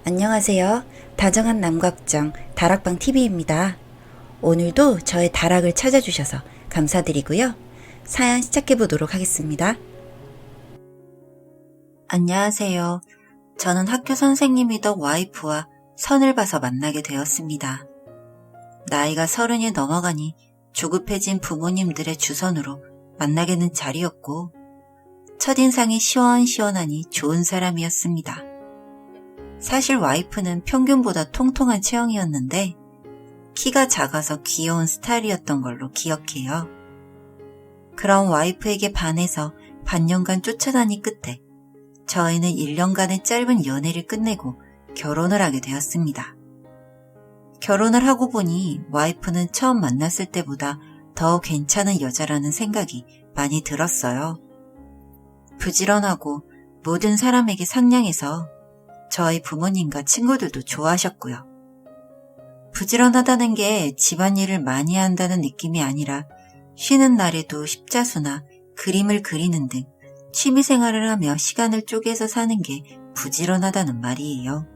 안녕하세요. 다정한 남각정 다락방TV입니다. 오늘도 저의 다락을 찾아주셔서 감사드리고요. 사연 시작해보도록 하겠습니다. 안녕하세요. 저는 학교 선생님이던 와이프와 선을 봐서 만나게 되었습니다. 나이가 30이 넘어가니 조급해진 부모님들의 주선으로 만나게 된 자리였고 첫인상이 시원시원하니 좋은 사람이었습니다. 사실 와이프는 평균보다 통통한 체형이었는데 키가 작아서 귀여운 스타일이었던 걸로 기억해요. 그런 와이프에게 반해서 반년간 쫓아다니 끝에 저희는 1년간의 짧은 연애를 끝내고 결혼을 하게 되었습니다. 결혼을 하고 보니 와이프는 처음 만났을 때보다 더 괜찮은 여자라는 생각이 많이 들었어요. 부지런하고 모든 사람에게 상냥해서 저희 부모님과 친구들도 좋아하셨고요. 부지런하다는 게 집안일을 많이 한다는 느낌이 아니라 쉬는 날에도 십자수나 그림을 그리는 등 취미생활을 하며 시간을 쪼개서 사는 게 부지런하다는 말이에요.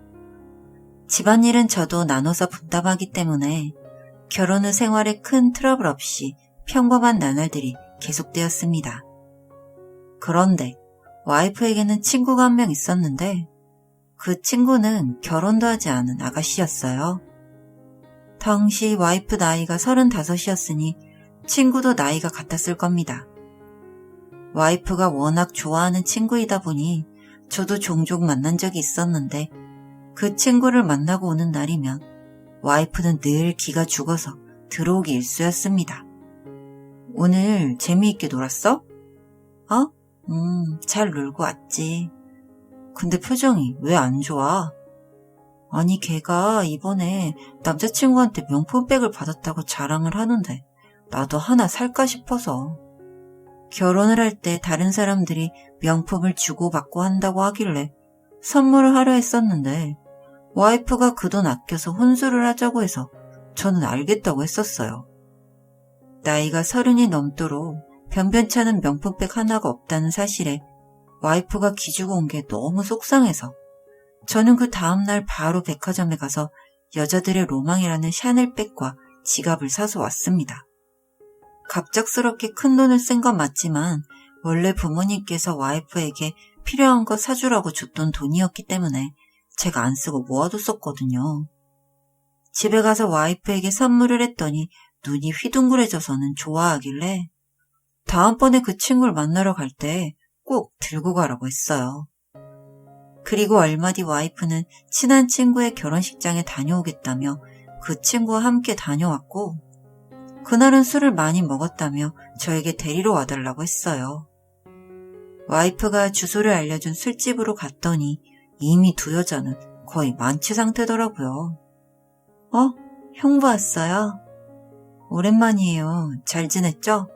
집안일은 저도 나눠서 분담하기 때문에 결혼 후 생활에 큰 트러블 없이 평범한 나날들이 계속되었습니다. 그런데 와이프에게는 친구가 한 명 있었는데 그 친구는 결혼도 하지 않은 아가씨였어요. 당시 와이프 나이가 35이었으니 친구도 나이가 같았을 겁니다. 와이프가 워낙 좋아하는 친구이다 보니 저도 종종 만난 적이 있었는데 그 친구를 만나고 오는 날이면 와이프는 늘 기가 죽어서 들어오기 일쑤였습니다. 오늘 재미있게 놀았어? 잘 놀고 왔지. 근데 표정이 왜 안 좋아? 아니 걔가 이번에 남자친구한테 명품백을 받았다고 자랑을 하는데 나도 하나 살까 싶어서. 결혼을 할 때 다른 사람들이 명품을 주고받고 한다고 하길래 선물을 하려 했었는데 와이프가 그 돈 아껴서 혼수를 하자고 해서 저는 알겠다고 했었어요. 나이가 30이 넘도록 변변찮은 명품백 하나가 없다는 사실에 와이프가 기죽어 온 게 너무 속상해서 저는 그 다음날 바로 백화점에 가서 여자들의 로망이라는 샤넬백과 지갑을 사서 왔습니다. 갑작스럽게 큰 돈을 쓴 건 맞지만 원래 부모님께서 와이프에게 필요한 거 사주라고 줬던 돈이었기 때문에 제가 안 쓰고 모아뒀었거든요. 집에 가서 와이프에게 선물을 했더니 눈이 휘둥그레져서는 좋아하길래 다음번에 그 친구를 만나러 갈 때 꼭 들고 가라고 했어요. 그리고 얼마 뒤 와이프는 친한 친구의 결혼식장에 다녀오겠다며 그 친구와 함께 다녀왔고 그날은 술을 많이 먹었다며 저에게 데리러 와달라고 했어요. 와이프가 주소를 알려준 술집으로 갔더니 이미 두 여자는 거의 만취 상태더라고요. 형부 왔어요? 오랜만이에요. 잘 지냈죠?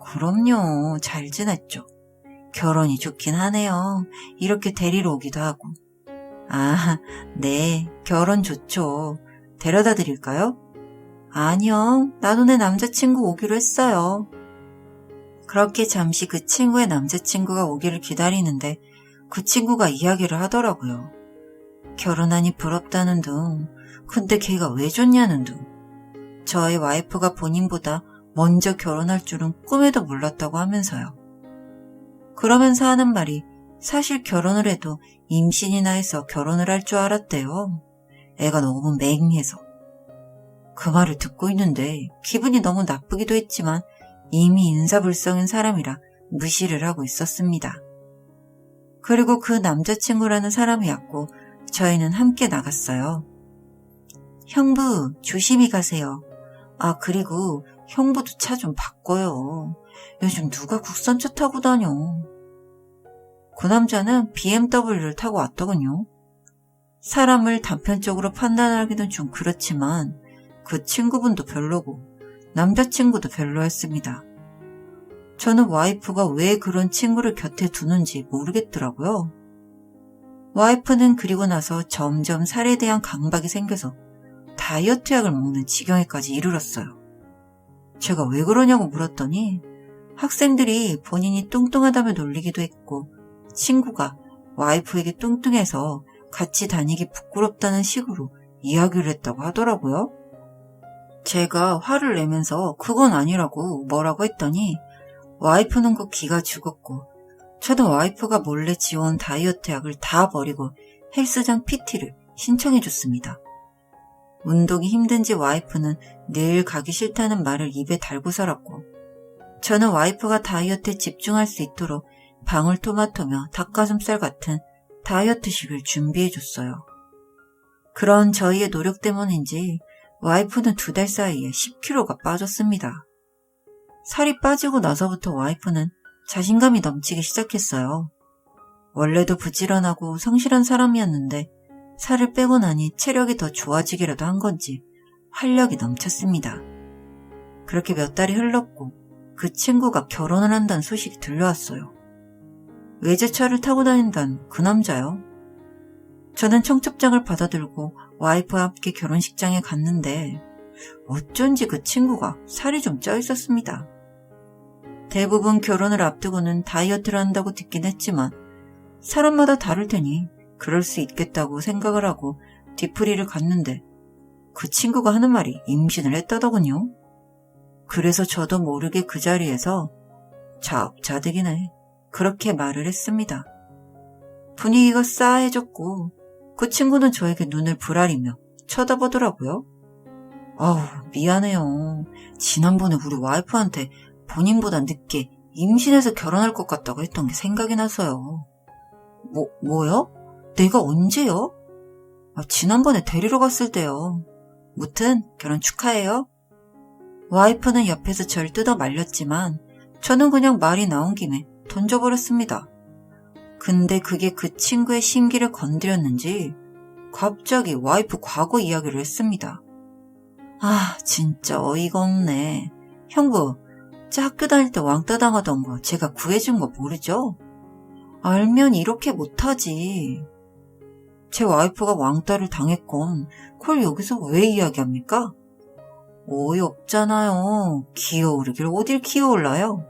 그럼요. 잘 지냈죠. 결혼이 좋긴 하네요. 이렇게 데리러 오기도 하고. 네. 결혼 좋죠. 데려다 드릴까요? 아니요. 나도 내 남자친구 오기로 했어요. 그렇게 잠시 그 친구의 남자친구가 오기를 기다리는데 그 친구가 이야기를 하더라고요. 결혼하니 부럽다는 둥. 근데 걔가 왜 좋냐는 둥. 저희 와이프가 본인보다 먼저 결혼할 줄은 꿈에도 몰랐다고 하면서요. 그러면서 하는 말이 사실 결혼을 해도 임신이나 해서 결혼을 할 줄 알았대요. 애가 너무 맹해서. 그 말을 듣고 있는데 기분이 너무 나쁘기도 했지만 이미 인사불성인 사람이라 무시를 하고 있었습니다. 그리고 그 남자친구라는 사람이 왔고 저희는 함께 나갔어요. 형부 조심히 가세요. 그리고 형부도 차 좀 바꿔요. 요즘 누가 국산차 타고 다녀. 그 남자는 BMW를 타고 왔더군요. 사람을 단편적으로 판단하기는 좀 그렇지만 그 친구분도 별로고 남자친구도 별로였습니다. 저는 와이프가 왜 그런 친구를 곁에 두는지 모르겠더라고요. 와이프는 그리고 나서 점점 살에 대한 강박이 생겨서 다이어트 약을 먹는 지경에까지 이르렀어요. 제가 왜 그러냐고 물었더니 학생들이 본인이 뚱뚱하다며 놀리기도 했고 친구가 와이프에게 뚱뚱해서 같이 다니기 부끄럽다는 식으로 이야기를 했다고 하더라고요. 제가 화를 내면서 그건 아니라고 뭐라고 했더니 와이프는 그 기가 죽었고 저도 와이프가 몰래 지어온 다이어트 약을 다 버리고 헬스장 PT를 신청해줬습니다. 운동이 힘든지 와이프는 늘 가기 싫다는 말을 입에 달고 살았고 저는 와이프가 다이어트에 집중할 수 있도록 방울토마토며 닭가슴살 같은 다이어트식을 준비해줬어요. 그런 저희의 노력 때문인지 와이프는 2달 사이에 10kg가 빠졌습니다. 살이 빠지고 나서부터 와이프는 자신감이 넘치기 시작했어요. 원래도 부지런하고 성실한 사람이었는데 살을 빼고 나니 체력이 더 좋아지기라도 한 건지 활력이 넘쳤습니다. 그렇게 몇 달이 흘렀고 그 친구가 결혼을 한다는 소식이 들려왔어요. 외제차를 타고 다닌다는 그 남자요. 저는 청첩장을 받아들고 와이프와 함께 결혼식장에 갔는데 어쩐지 그 친구가 살이 좀 쪄 있었습니다. 대부분 결혼을 앞두고는 다이어트를 한다고 듣긴 했지만 사람마다 다를 테니 그럴 수 있겠다고 생각을 하고 뒤풀이를 갔는데 그 친구가 하는 말이 임신을 했다더군요. 그래서 저도 모르게 그 자리에서 자업자득이네 그렇게 말을 했습니다. 분위기가 싸해졌고 그 친구는 저에게 눈을 부라리며 쳐다보더라고요. 아우 미안해요. 지난번에 우리 와이프한테 본인보다 늦게 임신해서 결혼할 것 같다고 했던 게 생각이 나서요. 뭐요? 내가 언제요? 지난번에 데리러 갔을 때요. 무튼 결혼 축하해요. 와이프는 옆에서 절 뜯어 말렸지만 저는 그냥 말이 나온 김에 던져버렸습니다. 근데 그게 그 친구의 심기를 건드렸는지 갑자기 와이프 과거 이야기를 했습니다. 아 진짜 어이가 없네. 형부, 제 학교 다닐 때 왕따 당하던 거 제가 구해준 거 모르죠? 알면 이렇게 못하지. 제 와이프가 왕따를 당했건 그걸 여기서 왜 이야기합니까? 어이없잖아요. 기어오르길 어딜 기어올라요?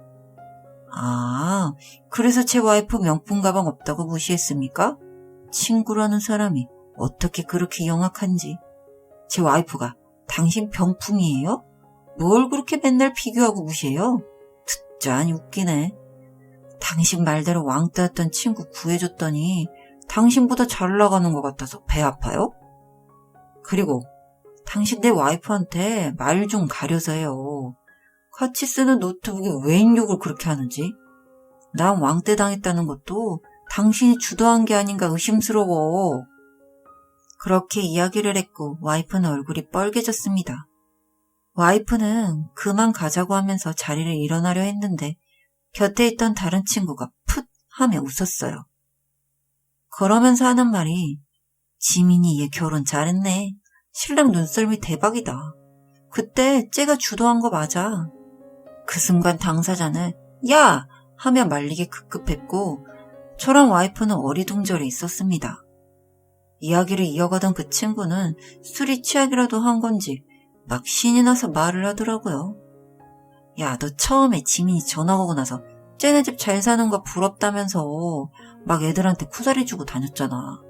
아, 그래서 제 와이프 명품 가방 없다고 무시했습니까? 친구라는 사람이 어떻게 그렇게 영악한지. 제 와이프가 당신 병풍이에요? 뭘 그렇게 맨날 비교하고 무시해요? 듣자니 웃기네. 당신 말대로 왕따였던 친구 구해줬더니 당신보다 잘 나가는 것 같아서 배 아파요? 그리고 당신 내 와이프한테 말 좀 가려서 해요. 같이 쓰는 노트북에 웬 욕을 그렇게 하는지. 난 왕따 당했다는 것도 당신이 주도한 게 아닌가 의심스러워. 그렇게 이야기를 했고 와이프는 얼굴이 빨개졌습니다. 와이프는 그만 가자고 하면서 자리를 일어나려 했는데 곁에 있던 다른 친구가 풋 하며 웃었어요. 그러면서 하는 말이 지민이 얘 결혼 잘했네. 신랑 눈썰미 대박이다. 그때 쟤가 주도한 거 맞아. 그 순간 당사자는 야! 하며 말리기 급급했고 저랑 와이프는 어리둥절해 있었습니다. 이야기를 이어가던 그 친구는 술이 취하기라도 한 건지 막 신이 나서 말을 하더라고요. 야, 너 처음에 지민이 전화 오고 나서 쟤네 집 잘 사는 거 부럽다면서 막 애들한테 쿠사리 주고 다녔잖아.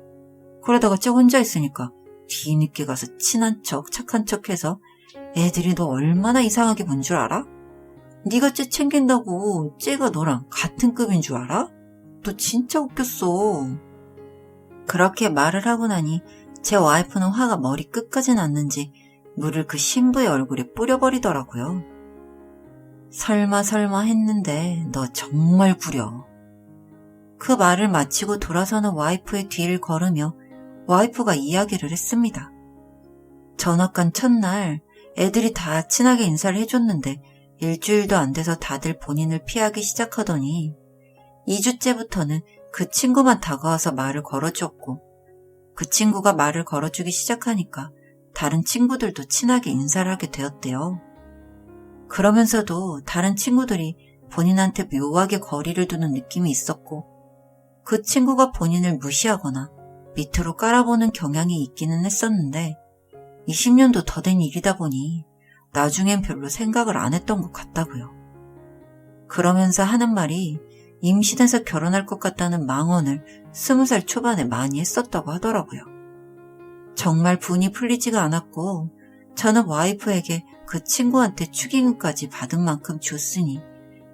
그러다가 쟤 혼자 있으니까 뒤늦게 가서 친한 척 착한 척해서 애들이 너 얼마나 이상하게 본 줄 알아? 네가 쟤 챙긴다고 쟤가 너랑 같은 급인 줄 알아? 너 진짜 웃겼어. 그렇게 말을 하고 나니 제 와이프는 화가 머리 끝까지 났는지 물을 그 신부의 얼굴에 뿌려버리더라고요. 설마 했는데 너 정말 구려. 그 말을 마치고 돌아서는 와이프의 뒤를 걸으며 와이프가 이야기를 했습니다. 전학간 첫날 애들이 다 친하게 인사를 해줬는데 일주일도 안 돼서 다들 본인을 피하기 시작하더니 2주째부터는 그 친구만 다가와서 말을 걸어주었고 그 친구가 말을 걸어주기 시작하니까 다른 친구들도 친하게 인사를 하게 되었대요. 그러면서도 다른 친구들이 본인한테 묘하게 거리를 두는 느낌이 있었고 그 친구가 본인을 무시하거나 밑으로 깔아보는 경향이 있기는 했었는데 20년도 더 된 일이다 보니 나중엔 별로 생각을 안 했던 것 같다고요. 그러면서 하는 말이 임신해서 결혼할 것 같다는 망언을 20살 초반에 많이 했었다고 하더라고요. 정말 분이 풀리지가 않았고 저는 와이프에게 그 친구한테 축의금까지 받은 만큼 줬으니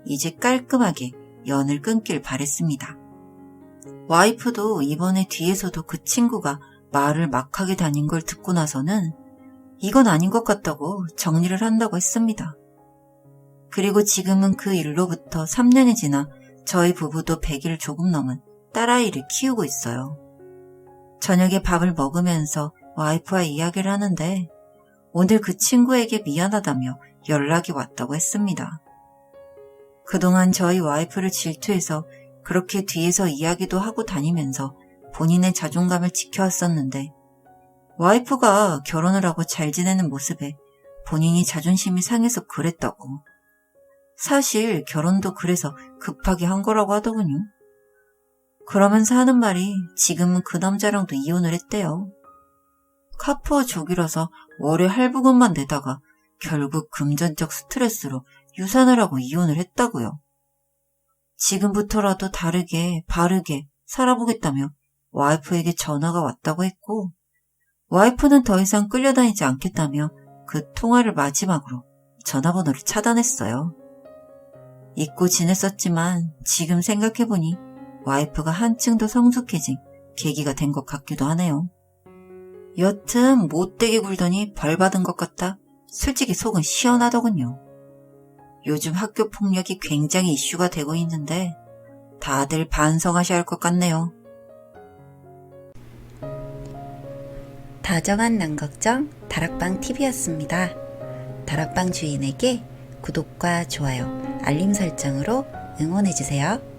이제 깔끔하게 연을 끊길 바랬습니다. 와이프도 이번에 뒤에서도 그 친구가 말을 막하게 다닌 걸 듣고 나서는 이건 아닌 것 같다고 정리를 한다고 했습니다. 그리고 지금은 그 일로부터 3년이 지나 저희 부부도 100일 조금 넘은 딸아이를 키우고 있어요. 저녁에 밥을 먹으면서 와이프와 이야기를 하는데 오늘 그 친구에게 미안하다며 연락이 왔다고 했습니다. 그동안 저희 와이프를 질투해서 그렇게 뒤에서 이야기도 하고 다니면서 본인의 자존감을 지켜왔었는데 와이프가 결혼을 하고 잘 지내는 모습에 본인이 자존심이 상해서 그랬다고. 사실 결혼도 그래서 급하게 한 거라고 하더군요. 그러면서 하는 말이 지금은 그 남자랑도 이혼을 했대요. 카푸어 족이라서 월에 할부금만 내다가 결국 금전적 스트레스로 유산을 하고 이혼을 했다고요. 지금부터라도 다르게 바르게 살아보겠다며 와이프에게 전화가 왔다고 했고 와이프는 더 이상 끌려다니지 않겠다며 그 통화를 마지막으로 전화번호를 차단했어요. 잊고 지냈었지만 지금 생각해보니 와이프가 한층 더 성숙해진 계기가 된 것 같기도 하네요. 여튼 못되게 굴더니 벌 받은 것 같다. 솔직히 속은 시원하더군요. 요즘 학교 폭력이 굉장히 이슈가 되고 있는데 다들 반성하셔야 할 것 같네요. 다정한 남걱정 다락방TV였습니다. 다락방 주인에게 구독과 좋아요, 알림 설정으로 응원해주세요.